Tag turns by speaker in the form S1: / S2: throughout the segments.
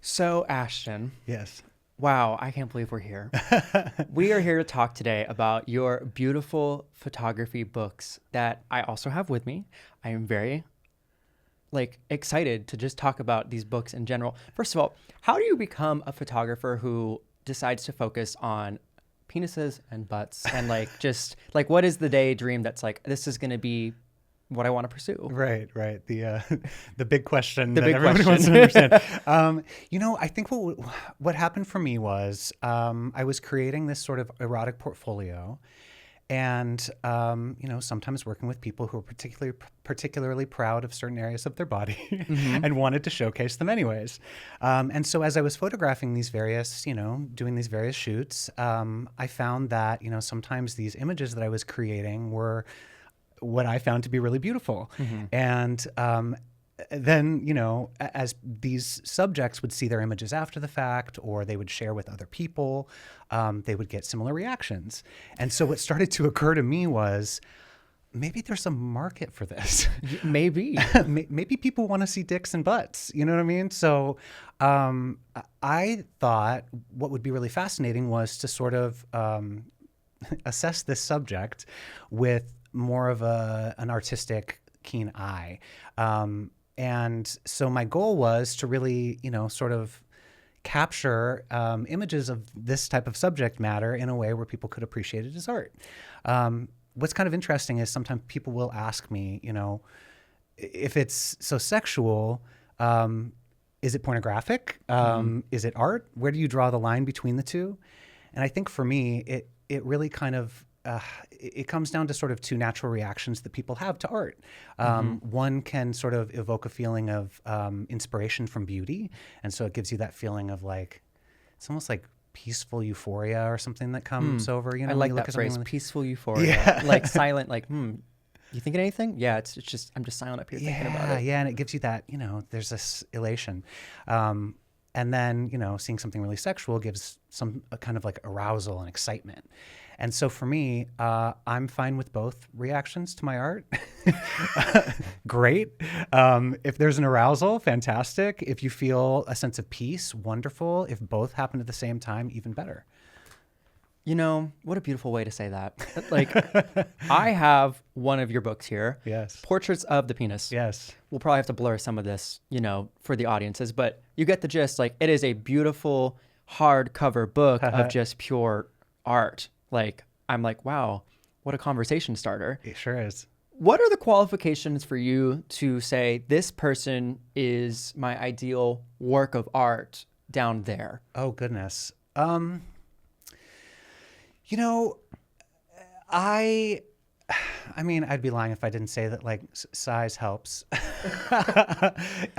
S1: So, Ashton,
S2: Yes.
S1: wow, I can't believe we're here. We are here to talk today about your beautiful photography books that I also have with me. I am very excited to just talk about these books in general. First of all, how do you become a photographer who decides to focus on penises and butts and what is the daydream that's like this is going to be what I want to pursue?
S2: Right, right. The big question
S1: The
S2: that
S1: big
S2: everybody wants to
S1: question.
S2: understand. I think what happened for me was I was creating this sort of erotic portfolio, and sometimes working with people who are particularly proud of certain areas of their body
S1: hmm
S2: and wanted to showcase them anyways. And so as I was photographing these various, doing these various shoots, I found that sometimes these images that I was creating were what I found to be really beautiful.
S1: hmm
S2: And then, as these subjects would see their images after the fact, or they would share with other people, they would get similar reactions. And so what started to occur to me was, maybe there's a market for this.
S1: Maybe.
S2: Maybe people want to see dicks and butts. You know what I mean? So I thought what would be really fascinating was to sort of assess this subject with more of an artistic keen eye. And so my goal was to really, sort of capture images of this type of subject matter in a way where people could appreciate it as art. What's kind of interesting is sometimes people will ask me, if it's so sexual, is it pornographic? Is it art? Where do you draw the line between the two? And I think for me, it really kind of it comes down to sort of two natural reactions that people have to art. One can sort of evoke a feeling of inspiration from beauty, and so it gives you that feeling of it's almost like peaceful euphoria or something that comes over.
S1: I
S2: when
S1: like
S2: you look
S1: that
S2: at something
S1: phrase,
S2: like,
S1: peaceful euphoria.
S2: yeah,
S1: Silent, you thinking anything? Yeah, it's just, I'm just silent up here thinking about it.
S2: yeah, and it gives you that there's this elation. And then seeing something really sexual gives some a kind of like arousal and excitement. And so for me, I'm fine with both reactions to my art. Great. If there's an arousal, fantastic. If you feel a sense of peace, wonderful. If both happen at the same time, even better.
S1: What a beautiful way to say that. I have one of your books here.
S2: Yes.
S1: Portraits of the Penis.
S2: Yes.
S1: We'll probably have to blur some of this, for the audiences, but you get the gist. It is a beautiful hardcover book of just pure art. I'm like, wow, what a conversation starter.
S2: It sure is.
S1: What are the qualifications for you to say this person is my ideal work of art down there?
S2: Oh, goodness. I mean, I'd be lying if I didn't say that size helps.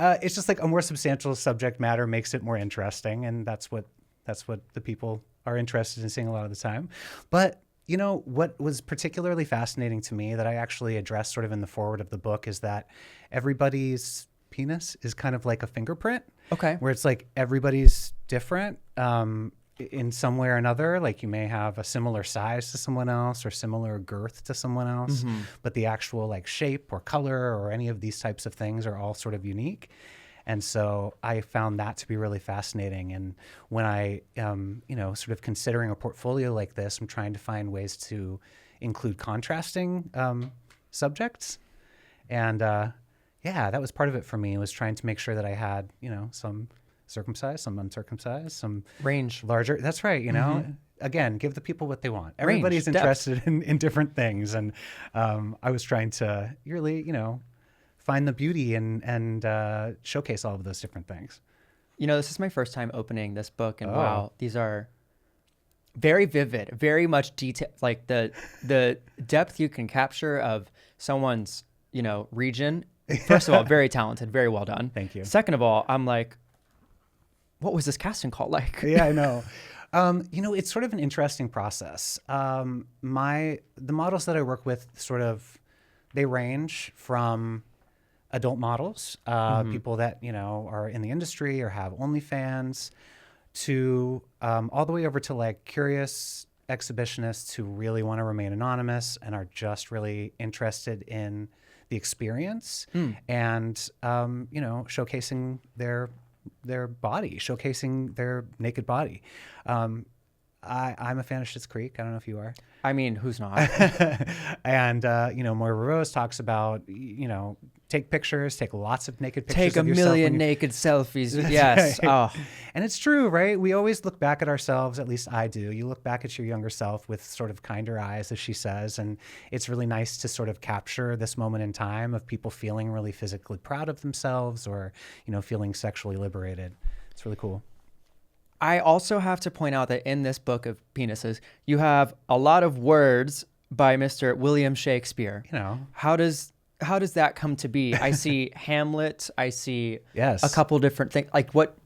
S2: It's just a more substantial subject matter makes it more interesting, and that's what the people are interested in seeing a lot of the time. But what was particularly fascinating to me that I actually addressed sort of in the foreword of the book is that everybody's penis is kind of like a fingerprint.
S1: Okay.
S2: Where it's everybody's different. In some way or another, you may have a similar size to someone else or similar girth to someone else, but the actual shape or color or any of these types of things are all sort of unique. And so I found that to be really fascinating. And when I sort of considering a portfolio like this, I'm trying to find ways to include contrasting subjects. And yeah, that was part of it for me, was trying to make sure that I had, some circumcised, some uncircumcised, some
S1: Range.
S2: larger. That's right. Again, give the people what they want. Everybody's
S1: Depth.
S2: interested in different things. And I was trying to really, find the beauty and showcase all of those different things.
S1: This is my first time opening this book, and
S2: Oh.
S1: wow, these are very vivid, very much detail. The depth you can capture of someone's, region. First of all, very talented, very well done.
S2: Thank you.
S1: Second of all, I'm like, what was this casting call like?
S2: Yeah, I know. It's sort of an interesting process. The models that I work with they range from adult models, people that, are in the industry or have OnlyFans, to all the way over to curious exhibitionists who really want to remain anonymous and are just really interested in the experience and, showcasing their body, showcasing their naked body. I'm a fan of Schitt's Creek. I don't know if you are.
S1: I mean, who's not?
S2: And Moira Rose talks about take pictures, take lots of naked pictures.
S1: Take a
S2: of yourself
S1: million naked selfies. Yes.
S2: Right.
S1: Oh,
S2: And it's true, right? We always look back at ourselves, at least I do. You look back at your younger self with sort of kinder eyes, as she says, and it's really nice to sort of capture this moment in time of people feeling really physically proud of themselves or, feeling sexually liberated. It's really cool.
S1: I also have to point out that in this book of penises, you have a lot of words by Mr. William Shakespeare. How does that come to be? I see Hamlet. I see
S2: Yes.
S1: a couple different things. Like what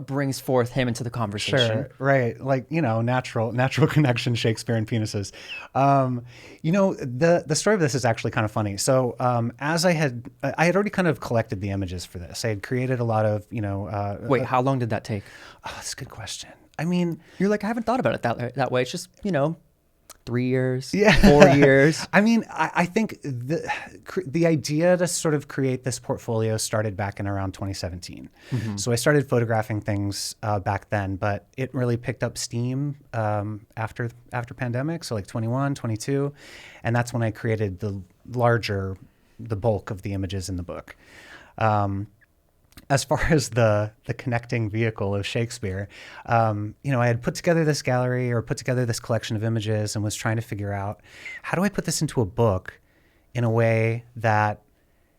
S1: brings forth him into the conversation?
S2: Sure, right. Like, natural connection, Shakespeare and penises. The story of this is actually kind of funny. So as I had already kind of collected the images for this. I had created a lot of,
S1: Wait, how long did that take?
S2: Oh, that's a good question. I mean,
S1: You're like, I haven't thought about it that way. It's just, 3 years,
S2: Yeah.
S1: 4 years.
S2: I mean, I think the idea to sort of create this portfolio started back in around 2017.
S1: Mm-hmm.
S2: So I started photographing things back then, but it really picked up steam after pandemic. So like 21, 22. And that's when I created the bulk of the images in the book. As far as the connecting vehicle of Shakespeare, I had put together this gallery or put together this collection of images and was trying to figure out, how do I put this into a book in a way that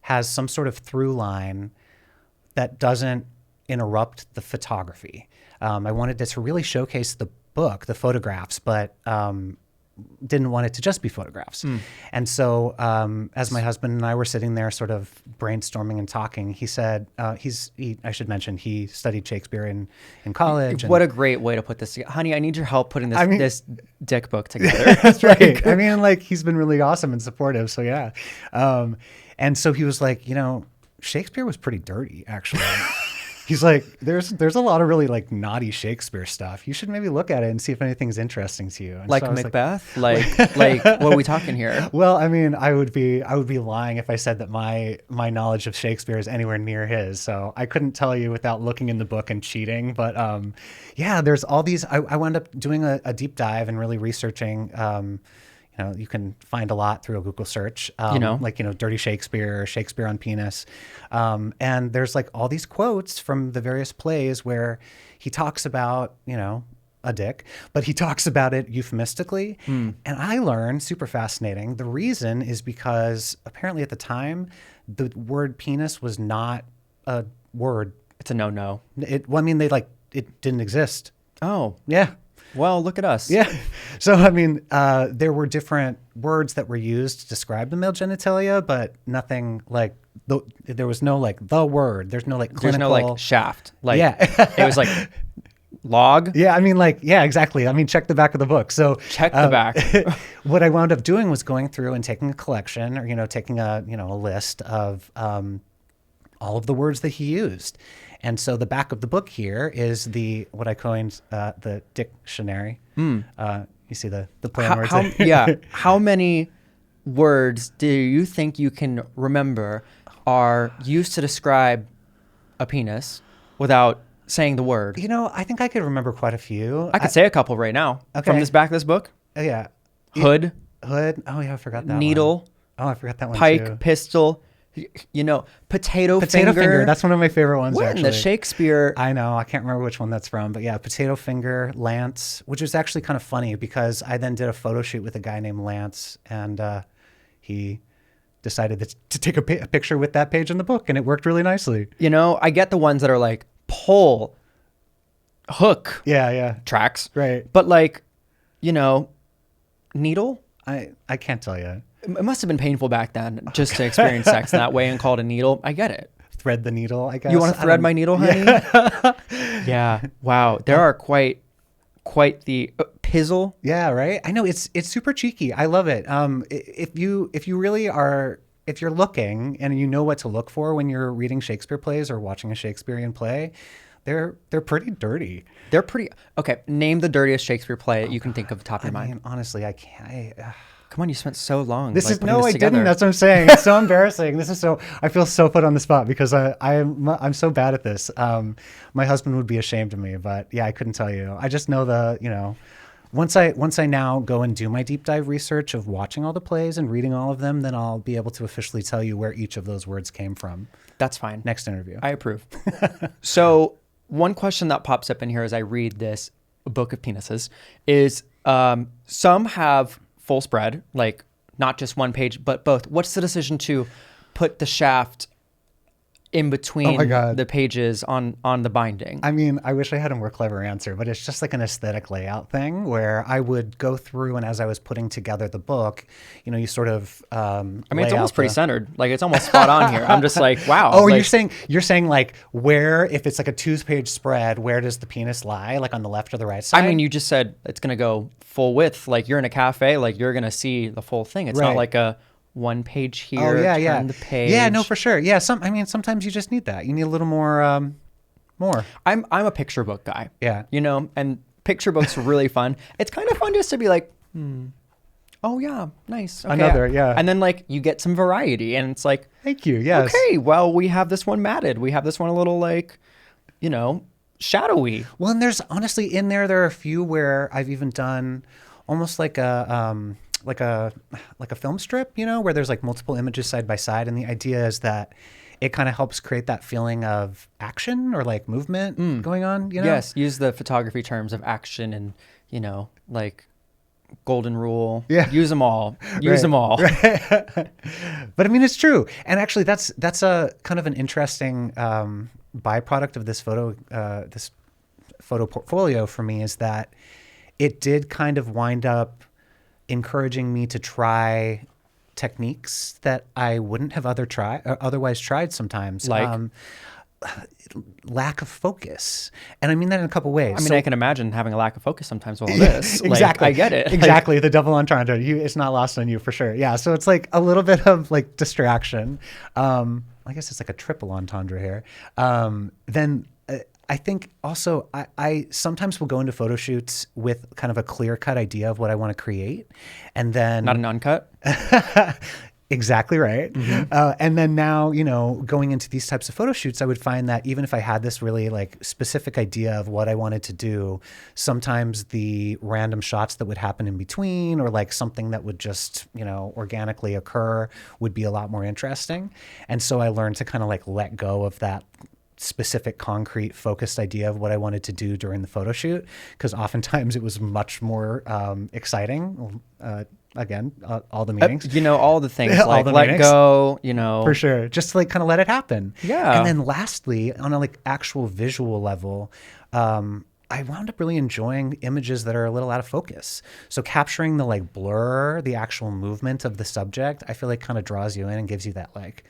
S2: has some sort of through line that doesn't interrupt the photography. I wanted it to really showcase the book, the photographs, but didn't want it to just be photographs. And so as my husband and I were sitting there sort of brainstorming and talking, he said, I should mention, he studied Shakespeare in college.
S1: What a great way to put this together. Honey, I need your help putting this dick book together.
S2: That's right. I mean, like, he's been really awesome and supportive. So yeah. And so he was like, Shakespeare was pretty dirty, actually. He's like, there's a lot of really like naughty Shakespeare stuff. You should maybe look at it and see if anything's interesting to you. And
S1: Like
S2: so
S1: Macbeth? Like what are we talking here?
S2: Well, I mean, I would be lying if I said that my knowledge of Shakespeare is anywhere near his. So I couldn't tell you without looking in the book and cheating. But there's all these. I wound up doing a deep dive and really researching. You can find a lot through a Google search, dirty Shakespeare, Shakespeare on penis. And there's like all these quotes from the various plays where he talks about, a dick, but he talks about it euphemistically. And I learned, super fascinating, the reason is because apparently at the time, the word penis was not a word.
S1: It's a no-no.
S2: It didn't exist.
S1: Oh.
S2: Yeah.
S1: Well, look at us.
S2: Yeah. So, I mean, there were different words that were used to describe the male genitalia, but nothing like, there was no like the word. There's no like clinical.
S1: There's no like shaft. Like,
S2: yeah.
S1: It was like log.
S2: Yeah. I mean, like, yeah, exactly. I mean, check the back of the book. So
S1: Check the back.
S2: What I wound up doing was going through and taking a collection or, taking a list of all of the words that he used. And so the back of the book here is what I coined the dictionary. You see the play on words there?
S1: How many words do you think you can remember are used to describe a penis without saying the word?
S2: I think I could remember quite a few.
S1: I could say a couple right now.
S2: Okay.
S1: From this back of this book.
S2: Yeah.
S1: Hood.
S2: Hood. Oh, yeah, I forgot that
S1: Needle.
S2: one. Oh, I forgot that one
S1: Pike,
S2: too.
S1: pistol. Potato
S2: Finger.
S1: finger.
S2: That's one of my favorite ones,
S1: What
S2: actually.
S1: in the Shakespeare?
S2: I know. I can't remember which one that's from. But yeah, potato finger, Lance, which was actually kind of funny because I then did a photo shoot with a guy named Lance, and he decided to take a picture with that page in the book, and it worked really nicely.
S1: I get the ones that are like pole, hook,
S2: Yeah.
S1: tracks.
S2: Right.
S1: But like, needle?
S2: I can't tell you.
S1: It must have been painful back then just to experience sex that way and call it a needle. I get it.
S2: Thread the needle, I guess.
S1: You want to thread my needle, honey? Yeah. Wow. There are quite the pizzle.
S2: Yeah, right. I know it's super cheeky. I love it. If you really are, if you're looking and you know what to look for when you're reading Shakespeare plays or watching a Shakespearean play, they're pretty dirty.
S1: They're pretty. Okay. Name the dirtiest Shakespeare play you can think of top of your mind.
S2: Honestly, I can't.
S1: Come on, you spent so long.
S2: This
S1: like,
S2: is
S1: putting
S2: no,
S1: this
S2: I
S1: together.
S2: didn't. That's what I'm saying. It's so embarrassing. I feel so put on the spot because I'm so bad at this. My husband would be ashamed of me, but yeah, I couldn't tell you. I just know once I now go and do my deep dive research of watching all the plays and reading all of them, then I'll be able to officially tell you where each of those words came from.
S1: That's fine.
S2: Next interview.
S1: I approve. So one question that pops up in here as I read this book of penises is some have full spread, like not just one page, but both. What's the decision to put the shaft in between the pages on the binding?
S2: I mean, I wish I had a more clever answer, but it's just like an aesthetic layout thing where I would go through and as I was putting together the book, you sort of
S1: I mean, it's almost pretty centered. Like it's almost spot on here. I'm just like, wow.
S2: Oh,
S1: like,
S2: you're saying like where, if it's like a 2-page spread, where does the penis lie? Like on the left or the right side?
S1: I mean, you just said it's going to go full width. Like you're in a cafe, like you're going to see the full thing. It's not like a one page here, turn the page.
S2: Yeah, no, for sure. Yeah, sometimes you just need that. You need a little more.
S1: I'm a picture book guy.
S2: Yeah.
S1: And picture books are really fun. It's kind of fun just to be like, oh yeah, nice. Okay.
S2: Another, yeah.
S1: And then like you get some variety and it's like,
S2: thank you. Yes.
S1: Okay, well, we have this one matted. We have this one a little like, shadowy.
S2: Well, and there's honestly in there are a few where I've even done almost like a film strip, where there's like multiple images side by side, and the idea is that it kind of helps create that feeling of action or like movement going on.
S1: Yes, use the photography terms of action and like golden rule.
S2: Yeah,
S1: use them all. Use them all.
S2: Right. But I mean, it's true, and actually, that's a kind of an interesting byproduct of this photo portfolio for me is that it did kind of wind up encouraging me to try techniques that I wouldn't have otherwise tried sometimes.
S1: Like?
S2: Lack of focus. And I mean that in a couple ways.
S1: I mean, I can imagine having a lack of focus sometimes with all this.
S2: Exactly.
S1: Like, I get it.
S2: Exactly. The double entendre. It's not lost on you for sure. Yeah. So it's like a little bit of like distraction. I guess it's like a triple entendre here. Then I think also I sometimes will go into photo shoots with kind of a clear-cut idea of what I want to create. And then...
S1: Not an uncut?
S2: Exactly right. Mm-hmm. And then now, going into these types of photo shoots, I would find that even if I had this really like specific idea of what I wanted to do, sometimes the random shots that would happen in between or like something that would just, organically occur would be a lot more interesting. And so I learned to kind of like let go of that specific concrete focused idea of what I wanted to do during the photo shoot, because oftentimes it was much more exciting. Again, all the meetings.
S1: All the things like
S2: the
S1: let
S2: meetings.
S1: go,
S2: For sure. Just to like kind of let it happen.
S1: Yeah.
S2: And then lastly, on a like actual visual level, I wound up really enjoying images that are a little out of focus. So capturing the like blur, the actual movement of the subject, I feel like kind of draws you in and gives you that like,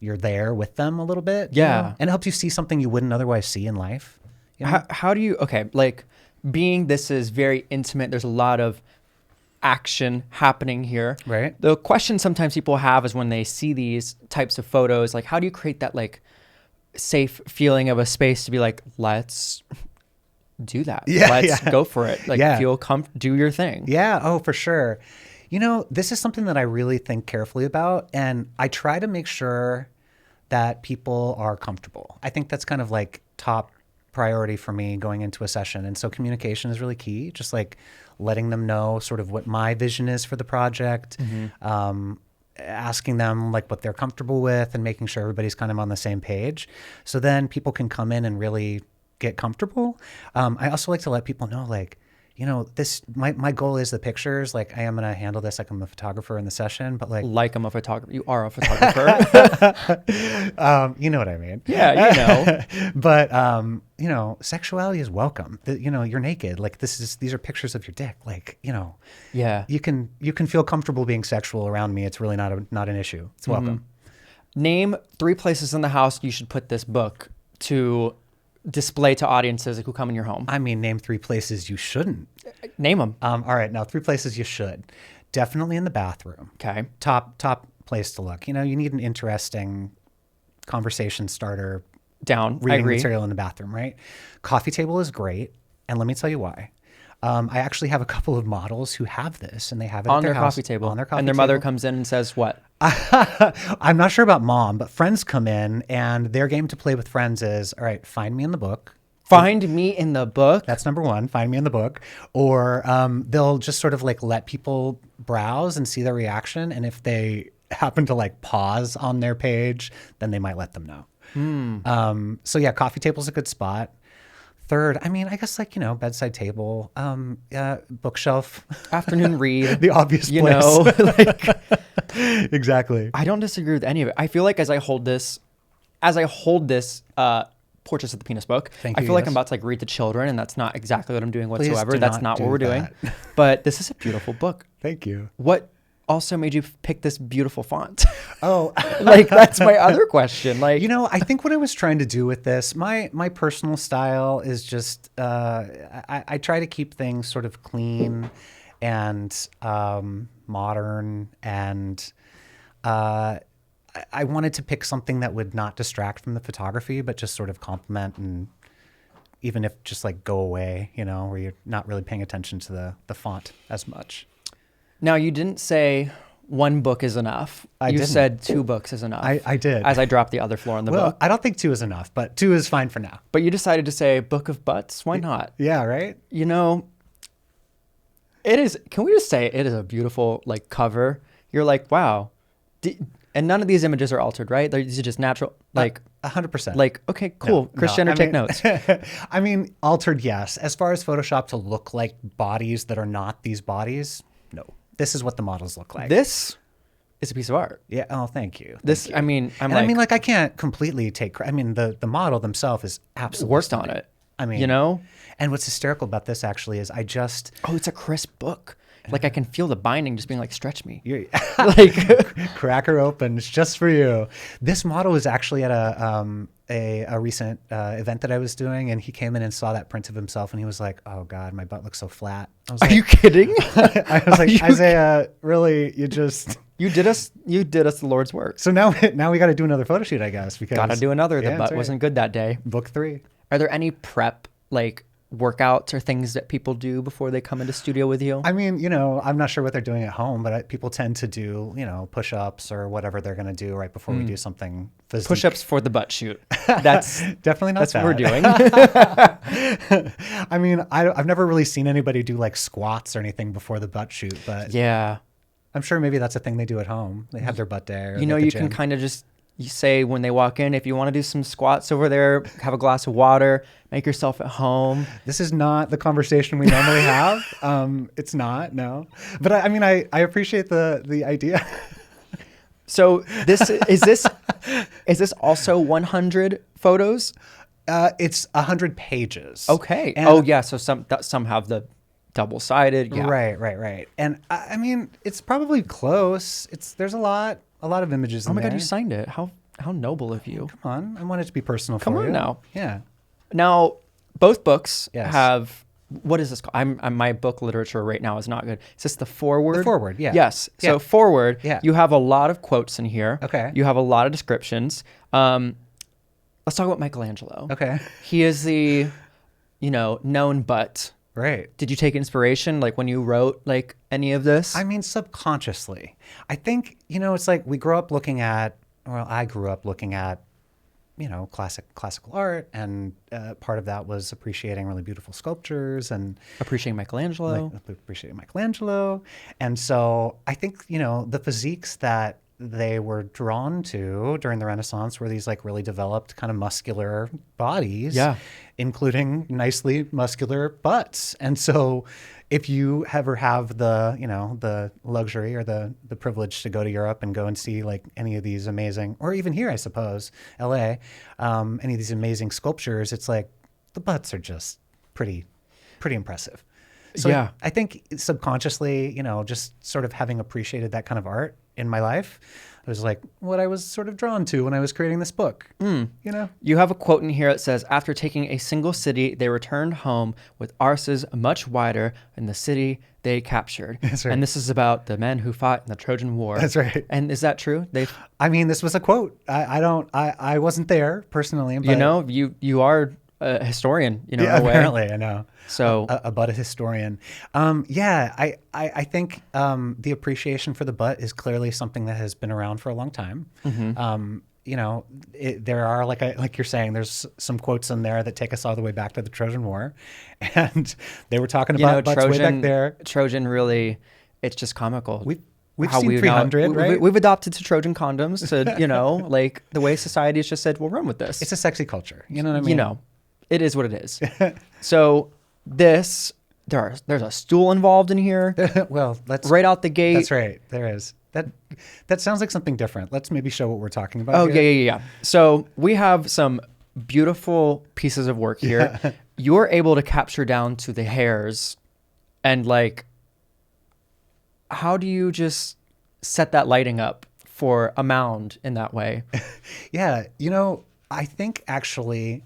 S2: you're there with them a little bit.
S1: Yeah.
S2: And it helps you see something you wouldn't otherwise see in life.
S1: How do you, like being this is very intimate, there's a lot of action happening here.
S2: Right.
S1: The question sometimes people have is when they see these types of photos, like how do you create that like safe feeling of a space to be like, let's do that.
S2: Yeah,
S1: let's go for it. Like feel do your thing.
S2: Yeah. Oh, for sure. This is something that I really think carefully about, and I try to make sure that people are comfortable. I think that's kind of like top priority for me going into a session. And so communication is really key, just like letting them know sort of what my vision is for the project, asking them like what they're comfortable with and making sure everybody's kind of on the same page. So then people can come in and really get comfortable. I also like to let people know like, my goal is the pictures. Like I am going to handle this like I'm a photographer in the session, but like
S1: I'm a photographer. You are a photographer.
S2: You know what I mean?
S1: Yeah,
S2: But sexuality is welcome. You're naked. Like these are pictures of your dick. Like
S1: yeah,
S2: you can feel comfortable being sexual around me. It's really not an issue. It's welcome.
S1: Name 3 places in the house you should put this book to display to audiences who come in your home.
S2: I mean, name 3 places you shouldn't.
S1: Name them.
S2: All right, now 3 places you should. Definitely in the bathroom.
S1: Okay.
S2: Top place to look. You need an interesting conversation starter.
S1: Down.
S2: Reading material in the bathroom, right? Coffee table is great, and let me tell you why. I actually have a couple of models who have this, and they have it
S1: On
S2: at their
S1: their
S2: house,
S1: coffee table.
S2: On their coffee
S1: and their mother
S2: table.
S1: comes in and says what?
S2: I'm not sure about mom, but friends come in, and their game to play with friends is, all right, find me in the book.
S1: Find me in the book?
S2: That's number one, find me in the book. Or they'll just sort of like let people browse and see their reaction. And if they happen to like pause on their page, then they might let them know. So yeah, coffee table's a good spot. Third, I mean, I guess like, bedside table, bookshelf.
S1: Afternoon read.
S2: The obvious
S1: you
S2: place.
S1: know, like
S2: Exactly.
S1: I don't disagree with any of it. I feel like as I hold this Portraits of the Penis book,
S2: Thank
S1: I
S2: you,
S1: feel like
S2: yes.
S1: I'm about to like read the children, and that's not exactly what I'm doing
S2: Please
S1: whatsoever.
S2: do
S1: That's
S2: not
S1: not
S2: do
S1: what we're doing.
S2: that.
S1: But this is a beautiful book.
S2: Thank you.
S1: What also made you pick this beautiful font?
S2: Oh,
S1: Like that's my other question. Like
S2: I think what I was trying to do with this, my personal style is just, I try to keep things sort of clean and modern, and I wanted to pick something that would not distract from the photography, but just sort of complement, and even if just like go away, where you're not really paying attention to the font as much.
S1: now you didn't say one book is enough.
S2: I
S1: You
S2: didn't.
S1: said 2 books is enough.
S2: I did.
S1: As I dropped the other floor in the
S2: Well,
S1: book.
S2: I don't think 2 is enough, but 2 is fine for now.
S1: But you decided to say book of butts. Why not?
S2: Yeah, right?
S1: It is, can we just say it is a beautiful like cover. You're like, wow. And none of these images are altered, right? These are just natural, like
S2: 100%.
S1: like, okay, cool.
S2: No,
S1: Chris Jenner,
S2: I
S1: take
S2: mean-
S1: notes.
S2: I mean, altered, yes. As far as Photoshop to look like bodies that are not these bodies, no. This is what the models look like.
S1: This is a piece of art.
S2: Yeah. Oh, thank you.
S1: This, I mean, I'm
S2: And
S1: like,
S2: I mean, like, I can't completely take. I mean, the model themselves is absolutely
S1: worked on
S2: stunning.
S1: it.
S2: I mean, And what's hysterical about this actually is I just
S1: Oh, it's a crisp book. Like I can feel the binding just being like, stretch me.
S2: you're,
S1: Like,
S2: crack her open. It's just for you. This model was actually at a recent event that I was doing, and he came in and saw that print of himself, and he was like, "Oh God, my butt looks so flat." I was
S1: are
S2: like,
S1: you kidding?
S2: I was like, Isaiah, really? You just
S1: You did us the Lord's work.
S2: so now we got to do another photo shoot, I guess. Because
S1: Gotta do another. The
S2: Yeah,
S1: butt
S2: that's right.
S1: wasn't good that day.
S2: Book 3.
S1: Are there any prep like workouts or things that people do before they come into studio with you?
S2: I mean, I'm not sure what they're doing at home, but people tend to do, push-ups or whatever they're going to do right before we do something physique.
S1: Push-ups for the butt shoot. That's
S2: Definitely not
S1: that's
S2: that.
S1: what we're doing.
S2: I mean, I've never really seen anybody do like squats or anything before the butt shoot, but
S1: Yeah.
S2: I'm sure maybe that's a thing they do at home. They have their butt day. Or
S1: You know,
S2: at the
S1: you can
S2: gym.
S1: kind of just you say when they walk in, if you want to do some squats over there, have a glass of water, make yourself at home.
S2: This is not the conversation we normally have. It's not, no. But I mean, I appreciate the idea.
S1: So this is this also 100 photos?
S2: It's 100 pages.
S1: Okay.
S2: And-
S1: Oh yeah. So some have the double-sided. Yeah.
S2: Right. And I mean, it's probably close. There's a lot of images.
S1: Oh my
S2: in
S1: God,
S2: there.
S1: you signed it. How noble of you.
S2: Come on, I want it to be personal
S1: Come
S2: for
S1: on
S2: you.
S1: now.
S2: Yeah.
S1: Now, both books
S2: Yes.
S1: have, what is this called? My book literature right now is not good. Is this the foreword?
S2: The foreword, yeah.
S1: Yes. So
S2: Yeah.
S1: foreword,
S2: Yeah.
S1: you have a lot of quotes in here.
S2: Okay.
S1: You have a lot of descriptions. Let's talk about Michelangelo.
S2: Okay.
S1: He is the, known butt.
S2: Right.
S1: Did you take inspiration like when you wrote like any of this?
S2: I mean, subconsciously. I think, it's like I grew up looking at, classical art, and part of that was appreciating really beautiful sculptures and
S1: Appreciating Michelangelo.
S2: appreciating Michelangelo. And so I think, the physiques that they were drawn to during the Renaissance were these like really developed kind of muscular bodies,
S1: Yeah.
S2: including nicely muscular butts. And so if you ever have the, the luxury or the privilege to go to Europe and go and see like any of these amazing, or even here, I suppose, LA, any of these amazing sculptures, it's like the butts are just pretty impressive. So
S1: Yeah.
S2: I think subconsciously, just sort of having appreciated that kind of art in my life, it was like what I was sort of drawn to when I was creating this book.
S1: You have a quote in here that says, after taking a single city, they returned home with arses much wider than the city they captured.
S2: That's right.
S1: And this is about the men who fought in the Trojan War.
S2: That's right.
S1: And is that true?
S2: I mean, this was a quote. I wasn't there personally, but
S1: you are a historian, you know,
S2: Yeah,
S1: in a way.
S2: apparently, I know.
S1: So
S2: A butt historian. Yeah, I think the appreciation for the butt is clearly something that has been around for a long time. You know, there are, like you're saying, there's some quotes in there that take us all the way back to the Trojan War, and they were talking
S1: you know,
S2: about butts way back there.
S1: Trojan really, it's just comical.
S2: We've
S1: how
S2: seen
S1: we
S2: 300, right?
S1: We've adopted to Trojan condoms to, you know, like the way society has just said, we'll run with this.
S2: It's a sexy culture. You know what I mean?
S1: You know, it is what it is. So there's a stool involved in here.
S2: Well, let's
S1: Right out the gate.
S2: That's right. There is. That sounds like something different. Let's maybe show what we're talking about.
S1: Oh,
S2: here.
S1: yeah. So we have some beautiful pieces of work here.
S2: Yeah.
S1: You're able to capture down to the hairs, and like, how do you just set that lighting up for a mound in that way?
S2: Yeah, you know, I think actually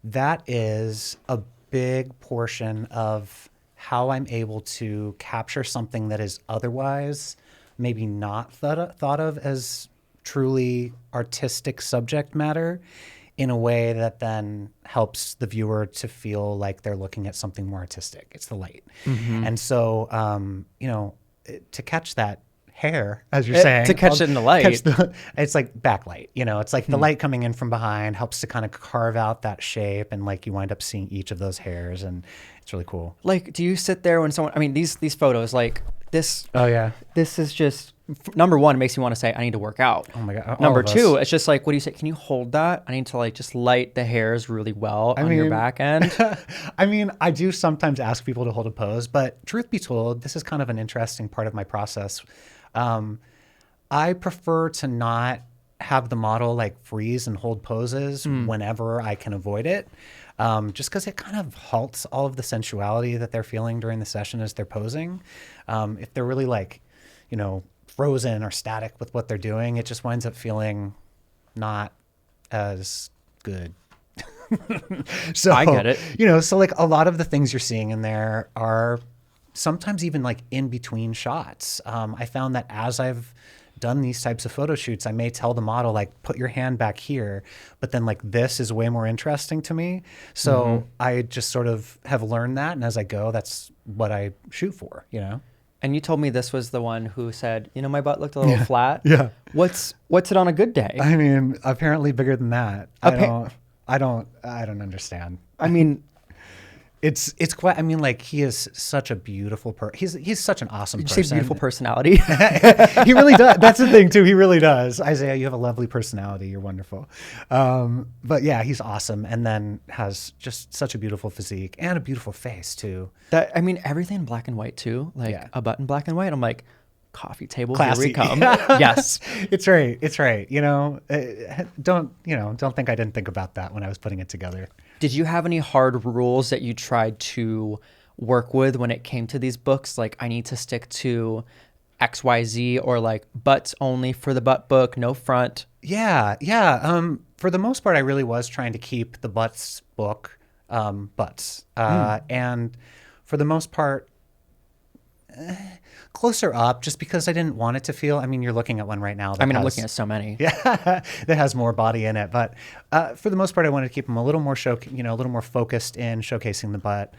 S2: that is a big portion of how I'm able to capture something that is otherwise maybe not thought of as truly artistic subject matter in a way that then helps the viewer to feel like they're looking at something more artistic. It's the light. And so, you know, to catch that hair, as you're saying,
S1: to catch it in the light,
S2: it's like backlight, you know, it's like the light coming in from behind helps to kind of carve out that shape, and like you wind up seeing each of those hairs, and it's really cool.
S1: Like, do you sit there when someone, I mean, these photos, like this,
S2: Oh yeah.
S1: this is just, number one, it makes me want to say, I need to work out.
S2: Oh my God. all
S1: Number
S2: of us.
S1: two, it's just like, what do you say? Can you hold that? I need to like just light the hairs really well on your
S2: mean-
S1: back end.
S2: I mean, I do sometimes ask people to hold a pose, but truth be told, this is kind of an interesting part of my process. I prefer to not have the model like freeze and hold poses whenever I can avoid it. Just because it kind of halts all of the sensuality that they're feeling during the session as they're posing. If they're really like, you know, frozen or static with what they're doing, it just winds up feeling not as good. So
S1: I get it.
S2: You know, so like a lot of the things you're seeing in there are sometimes even like in between shots. I found that as I've done these types of photo shoots, I may tell the model like, put your hand back here, but then like this is way more interesting to me. So I just sort of have learned that, and as I go, that's what I shoot for, you know?
S1: And you told me this was the one who said, you know, my butt looked a little flat.
S2: Yeah.
S1: What's it on a good day?
S2: I mean, apparently bigger than that. I don't understand.
S1: I mean,
S2: It's quite, I mean, like, he is such a beautiful he's such an awesome
S1: did you
S2: person.
S1: say beautiful personality?
S2: He really does. That's the thing too. He really does. Isaiah, you have a lovely personality. You're wonderful. But yeah, he's awesome. And then has just such a beautiful physique and a beautiful face too.
S1: That, I mean, everything in black and white too. Like
S2: Yeah.
S1: a button black and white. I'm like, coffee table,
S2: Classy.
S1: here we come. Yes.
S2: It's right. It's right. You know, don't think I didn't think about that when I was putting it together.
S1: Did you have any hard rules that you tried to work with when it came to these books? Like, I need to stick to XYZ, or like butts only for the butt book, no front.
S2: Yeah. For the most part, I really was trying to keep the butts book butts. And for the most part, closer up, just because I didn't want it to feel, I mean, you're looking at one right now.
S1: I'm looking at so many.
S2: Yeah, that has more body in it. But for the most part, I wanted to keep them a little more a little more focused in showcasing the butt.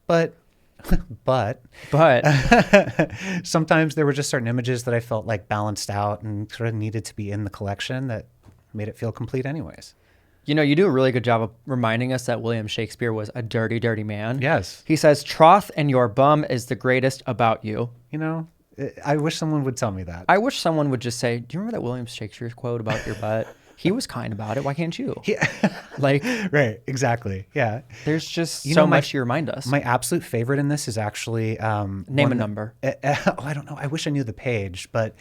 S2: But sometimes there were just certain images that I felt like balanced out and sort of needed to be in the collection that made it feel complete anyways.
S1: You know, you do a really good job of reminding us that William Shakespeare was a dirty, dirty man.
S2: Yes.
S1: He says, "Troth and your bum is the greatest about you."
S2: You know, I wish someone would tell me that.
S1: I wish someone would just say, "Do you remember that William Shakespeare quote about your butt? He was kind about it. Why can't you?" Like,
S2: Right, exactly. Yeah.
S1: there's just
S2: You
S1: so
S2: know,
S1: much to remind us.
S2: My absolute favorite in this is actually
S1: Name a number.
S2: I don't know. I wish I knew the page, but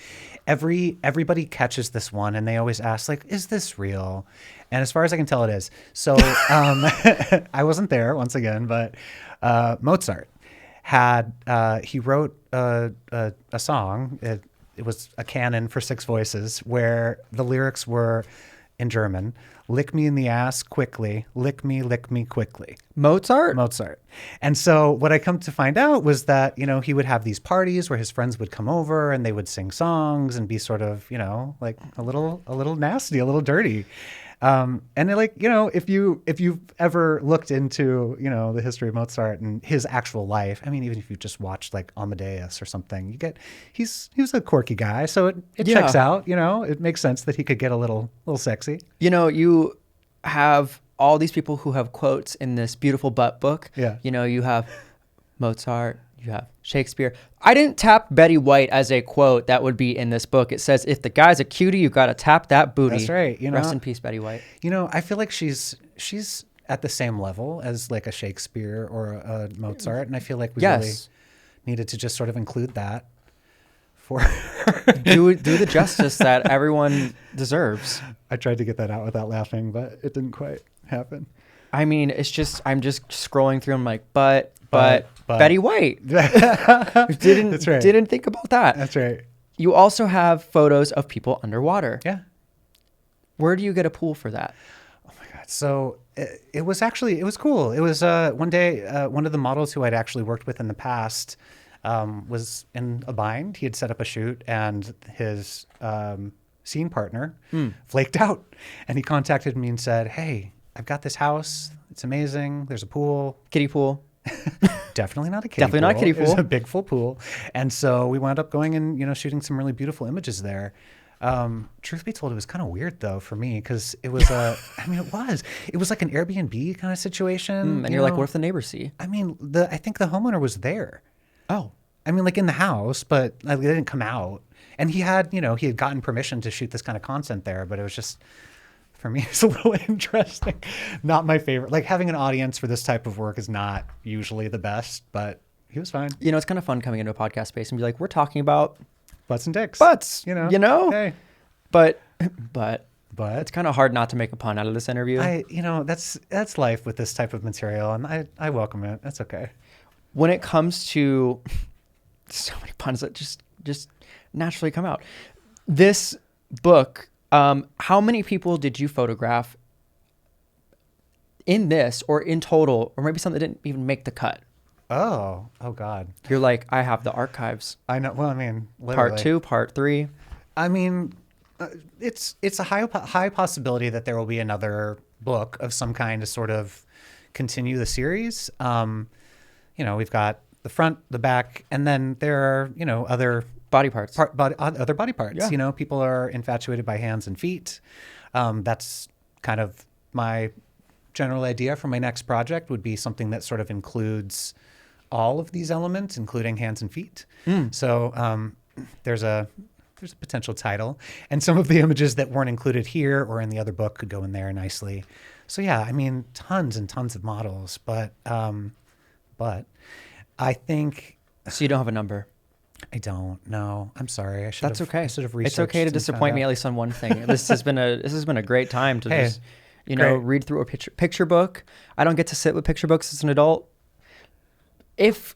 S2: everybody catches this one, and they always ask, like, "Is this real?" And as far as I can tell, it is. So I wasn't there once again, but Mozart had he wrote a song. It was a canon for 6 voices, where the lyrics were in German: "Lick me in the ass quickly, lick me quickly." Mozart. And so what I come to find out was that, you know, he would have these parties where his friends would come over and they would sing songs and be sort of, you know, like a little nasty, a little dirty. And like, if you've ever looked into, the history of Mozart and his actual life, I mean, even if you just watched like Amadeus or something, he was a quirky guy. So it checks out, it makes sense that he could get a little sexy.
S1: You have all these people who have quotes in this beautiful butt book.
S2: Yeah.
S1: You have Mozart, you have Shakespeare. I didn't tap Betty White as a quote that would be in this book. It says, if the guy's a cutie, you got to tap that booty.
S2: That's right.
S1: Rest in peace, Betty White.
S2: I feel like she's at the same level as like a Shakespeare or a Mozart. And I feel like we really needed to just sort of include that for
S1: do the justice that everyone deserves.
S2: I tried to get that out without laughing, but it didn't quite happen.
S1: I mean, I'm just scrolling through. I'm like, but Betty White didn't think about that.
S2: That's right.
S1: You also have photos of people underwater.
S2: Yeah.
S1: Where do you get a pool for that?
S2: Oh my God. So it was cool. It was one day, one of the models who I'd actually worked with in the past was in a bind. He had set up a shoot and his scene partner flaked out, and he contacted me and said, "Hey, I've got this house. It's amazing. There's a pool.
S1: Kiddie pool."
S2: Definitely not a kiddie
S1: Definitely
S2: pool.
S1: not a kiddie pool.
S2: It was a big full pool. And so we wound up going and, shooting some really beautiful images there. Truth be told, it was kind of weird though for me because it was it was like an Airbnb kind of situation.
S1: And you're like, what if the neighbors see?
S2: I mean, I think the homeowner was there.
S1: Oh,
S2: I mean, like in the house, but like, they didn't come out. And he had gotten permission to shoot this kind of content there, but it was just, for me, it's a little interesting. Not my favorite. Like having an audience for this type of work is not usually the best, but he was fine.
S1: It's kind of fun coming into a podcast space and be like, we're talking about
S2: butts and dicks.
S1: Butts,
S2: Hey.
S1: But it's kind of hard not to make a pun out of this interview.
S2: That's life with this type of material, and I welcome it. That's okay.
S1: When it comes to so many puns that just naturally come out. This book, how many people did you photograph in this or in total, or maybe something that didn't even make the cut?
S2: Oh God.
S1: You're like, I have the archives.
S2: I know. Well, I mean, literally.
S1: Part 2, part 3.
S2: I mean, it's a high possibility that there will be another book of some kind to sort of continue the series. We've got the front, the back, and then there are, other
S1: body parts.
S2: Other body parts.
S1: Yeah.
S2: People are infatuated by hands and feet. That's kind of my general idea for my next project would be something that sort of includes all of these elements, including hands and feet. So there's a potential title, and some of the images that weren't included here or in the other book could go in there nicely. So yeah, I mean, tons and tons of models, but I think.
S1: So you don't have a number?
S2: I don't know. I'm sorry.
S1: That's okay.
S2: I should have researched.
S1: It's okay to disappoint me at least on one thing. This has been a great time to just read through a picture book. I don't get to sit with picture books as an adult. If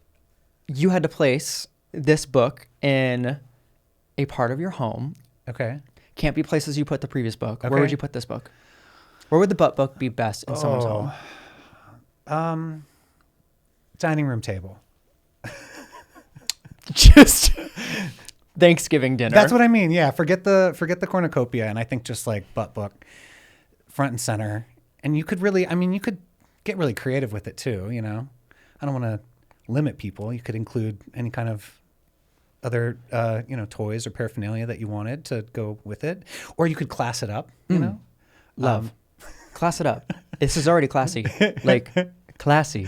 S1: you had to place this book in a part of your home,
S2: okay,
S1: can't be places you put the previous book.
S2: Okay.
S1: Where would you put this book? Where would the butt book be best in someone's home?
S2: Dining room table.
S1: Just Thanksgiving dinner.
S2: That's what I mean. Yeah, forget the cornucopia, and I think just like butt book, front and center. And you could get really creative with it too. I don't want to limit people. You could include any kind of other toys or paraphernalia that you wanted to go with it, or you could class it up.
S1: Love. Class it up. This is already classy. Like classy.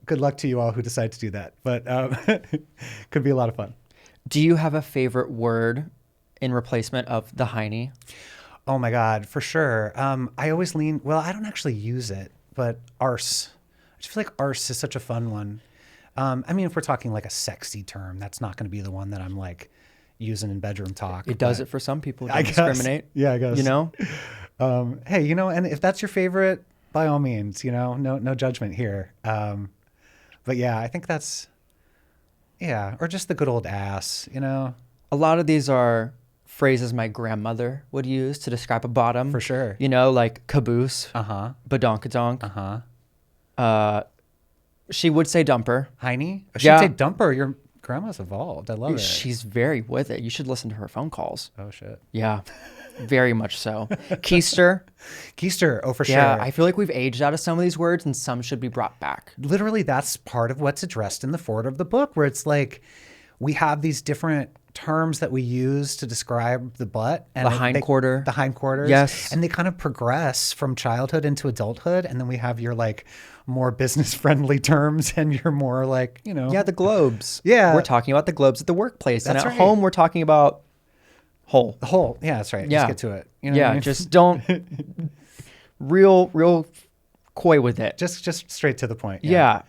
S2: Good luck to you all who decide to do that, but could be a lot of fun.
S1: Do you have a favorite word in replacement of the Heine?
S2: Oh my God, for sure. I always I don't actually use it, but arse. I just feel like arse is such a fun one. I mean, if we're talking like a sexy term, that's not going to be the one that I'm like using in bedroom talk.
S1: It does it for some people.
S2: I
S1: Don't discriminate.
S2: Yeah, I guess.
S1: Hey,
S2: and if that's your favorite, by all means, no judgment here. But yeah, I think that's, or just the good old ass,
S1: A lot of these are phrases my grandmother would use to describe a bottom.
S2: For sure.
S1: Like caboose, badonkadonk. She would say dumper.
S2: Heine? She'd say dumper. Your grandma's evolved. I love it.
S1: She's very with it. You should listen to her phone calls.
S2: Oh, shit.
S1: Yeah. Very much so. Keister.
S2: Keister, oh, for
S1: Yeah,
S2: sure.
S1: I feel like we've aged out of some of these words and some should be brought back.
S2: Literally, that's part of what's addressed in the foreword of the book, where it's like we have these different terms that we use to describe the butt. And
S1: The hindquarter.
S2: The hindquarters.
S1: Yes.
S2: And they kind of progress from childhood into adulthood. And then we have your like more business-friendly terms and your more like, you know.
S1: Yeah, the globes.
S2: Yeah.
S1: We're talking about the globes at the workplace.
S2: That's
S1: and at
S2: right.
S1: home, we're talking about whole.
S2: The whole. Yeah, that's right.
S1: Yeah.
S2: Just get to it. You know
S1: Yeah,
S2: what I mean?
S1: just don't real coy with it.
S2: Just straight to the point.
S1: Yeah.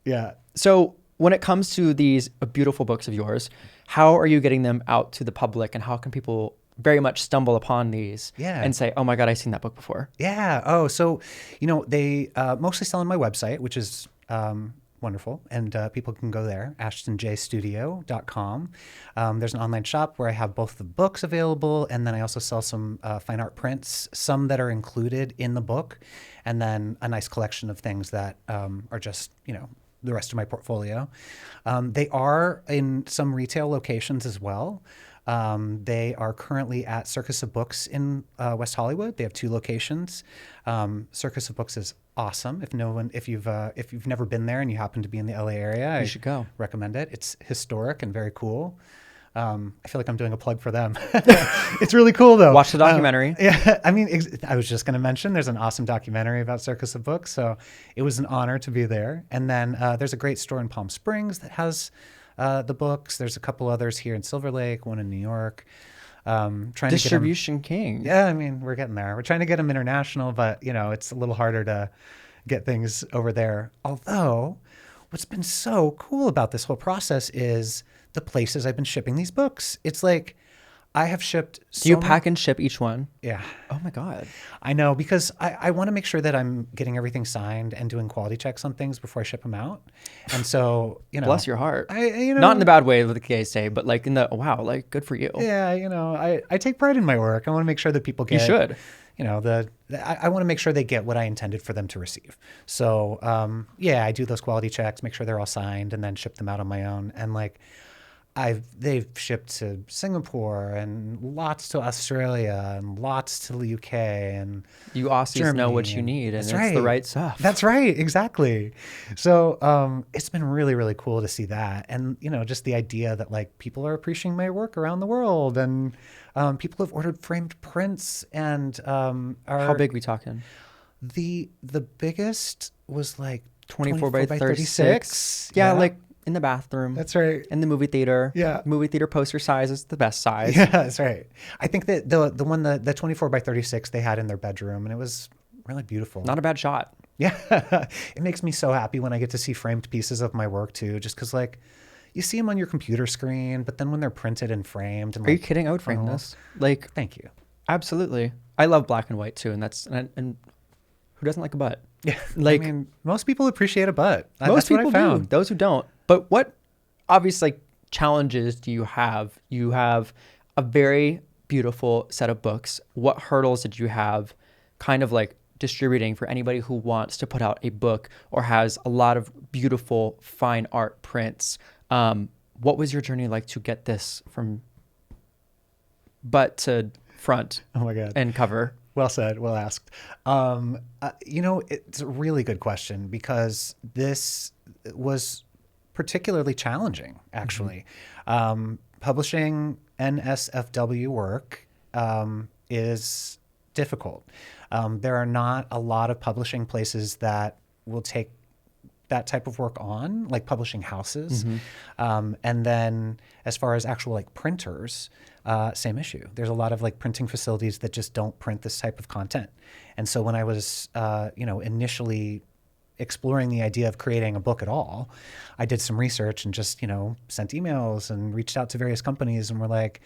S2: Yeah.
S1: So when it comes to these beautiful books of yours, how are you getting them out to the public and how can people very much stumble upon these and say, oh my God, I've seen that book before?
S2: Yeah. Oh, so, you know, they mostly sell on my website, which is wonderful. And people can go there, ashtonjstudio.com. There's an online shop where I have both the books available. And then I also sell some fine art prints, some that are included in the book. And then a nice collection of things that are just, you know, the rest of my portfolio. They are in some retail locations as well. They are currently at Circus of Books in West Hollywood. They have 2 locations. Circus of Books is awesome. If you've never been there and you happen to be in the LA area,
S1: You should go.
S2: recommend it. It's historic and very cool. I feel like I'm doing a plug for them. It's really cool though.
S1: Watch the documentary.
S2: Yeah, I mean, I was just going to mention there's an awesome documentary about Circus of Books, so it was an honor to be there. And then there's a great store in Palm Springs that has the books. There's a couple others here in Silver Lake, one in New York. Trying
S1: Distribution
S2: to get 'em,
S1: king.
S2: yeah, I mean, we're getting there. We're trying to get them international, but you know, it's a little harder to get things over there. Although, what's been so cool about this whole process is the places I've been shipping these books. It's like I have shipped.
S1: Do you pack and ship each one?
S2: Yeah.
S1: Oh my God.
S2: I know, because I want to make sure that I'm getting everything signed and doing quality checks on things before I ship them out. And so, you know,
S1: Bless your heart.
S2: you know,
S1: Not in the bad way, what the gays say, but like in the, wow, like good for you.
S2: Yeah, you know, I take pride in my work. I want to make sure that people get.
S1: You should.
S2: You know, I want to make sure they get what I intended for them to receive. So, yeah, I do those quality checks, make sure they're all signed, and then ship them out on my own. And like, they've shipped to Singapore and lots to Australia and lots to the UK and
S1: You Aussies
S2: Germany,
S1: know what you need, and
S2: that's
S1: it's the right stuff.
S2: That's right, exactly. So it's been really, really cool to see that, and you know, just the idea that like people are appreciating my work around the world, and people have ordered framed prints, and
S1: How big we talking?
S2: The biggest was like
S1: 24 by 36. Yeah, like in the bathroom.
S2: That's right.
S1: In the movie theater.
S2: Yeah.
S1: Movie theater poster size is the best size.
S2: Yeah, that's right. I think that the 24 by 36 they had in their bedroom, and it was really beautiful.
S1: Not a bad shot.
S2: Yeah. It makes me so happy when I get to see framed pieces of my work too, just because like you see them on your computer screen, but then when they're printed and framed. And
S1: Are you kidding? I would frame this. Like,
S2: thank you.
S1: Absolutely. I love black and white too, and and who doesn't like a butt?
S2: Yeah,
S1: like
S2: I mean, most people appreciate a butt.
S1: Most
S2: That's
S1: people
S2: what I found.
S1: do. Those who don't. But what obvious like challenges do you have? You have a very beautiful set of books. What hurdles did you have kind of like distributing for anybody who wants to put out a book or has a lot of beautiful fine art prints? What was your journey like to get this from butt to front?
S2: Oh my God.
S1: And cover?
S2: Well said. Well asked. You know, it's a really good question because this was particularly challenging, actually. Publishing NSFW work is difficult. There are not a lot of publishing places that will take that type of work on, like publishing houses. And then as far as actual like printers, same issue. There's a lot of like printing facilities that just don't print this type of content. And so when I was, you know, initially exploring the idea of creating a book at all, I did some research and just, you know, sent emails and reached out to various companies and were like,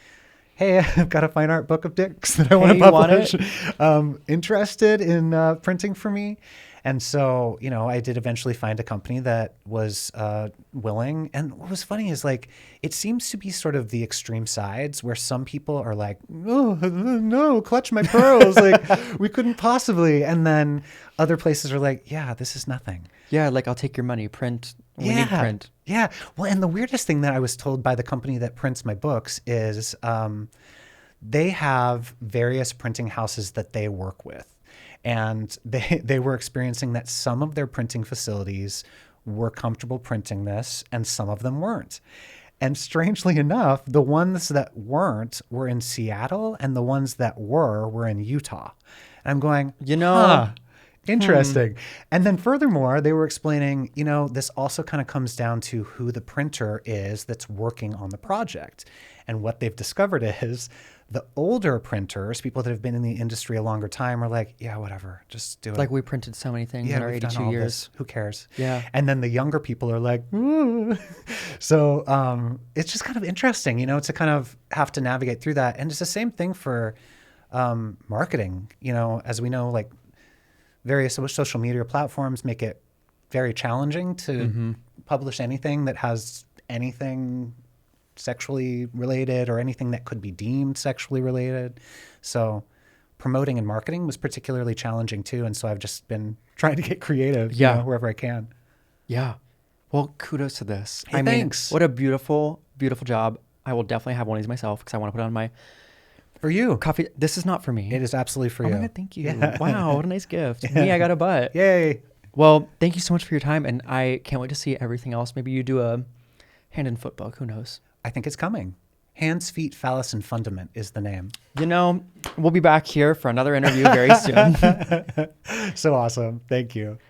S2: hey, I've got a fine art book of dicks that I want to publish. Interested in printing for me? And so, you know, I did eventually find a company that was willing. And what was funny is like, it seems to be sort of the extreme sides where some people are like, oh, no, clutch my pearls. Like, we couldn't possibly. And then other places are like, yeah, this is nothing.
S1: Yeah, like I'll take your money, print. We need print.
S2: Yeah. Well, and the weirdest thing that I was told by the company that prints my books is they have various printing houses that they work with. And they were experiencing that some of their printing facilities were comfortable printing this and some of them weren't. And strangely enough, the ones that weren't were in Seattle and the ones that were in Utah. And I'm going, interesting. And then furthermore, they were explaining, this also kind of comes down to who the printer is that's working on the project. And what they've discovered is the older printers, people that have been in the industry a longer time, are like, yeah, whatever, just do it.
S1: Like we printed so many things in our
S2: we've done
S1: 82
S2: all
S1: years.
S2: this. Who cares?
S1: Yeah.
S2: And then the younger people are like, ooh. So it's just kind of interesting, to kind of have to navigate through that. And it's the same thing for marketing, as we know, like various social media platforms make it very challenging to publish anything that has anything sexually related or anything that could be deemed sexually related. So promoting and marketing was particularly challenging too. And so I've just been trying to get creative wherever I can.
S1: Yeah. Well, kudos to this.
S2: Hey, thanks.
S1: What a beautiful, beautiful job. I will definitely have one of these myself because I want to put it on my
S2: for you
S1: coffee. This is not for me.
S2: It is absolutely for
S1: you.
S2: you.
S1: Oh my God, thank you. Yeah. Wow, what a nice gift. Me, I got a butt.
S2: Yay.
S1: Well, thank you so much for your time. And I can't wait to see everything else. Maybe you do a hand and foot book. Who knows?
S2: I think it's coming. Hands, Feet, Phallus, and Fundament is the name.
S1: We'll be back here for another interview very soon.
S2: So awesome. Thank you.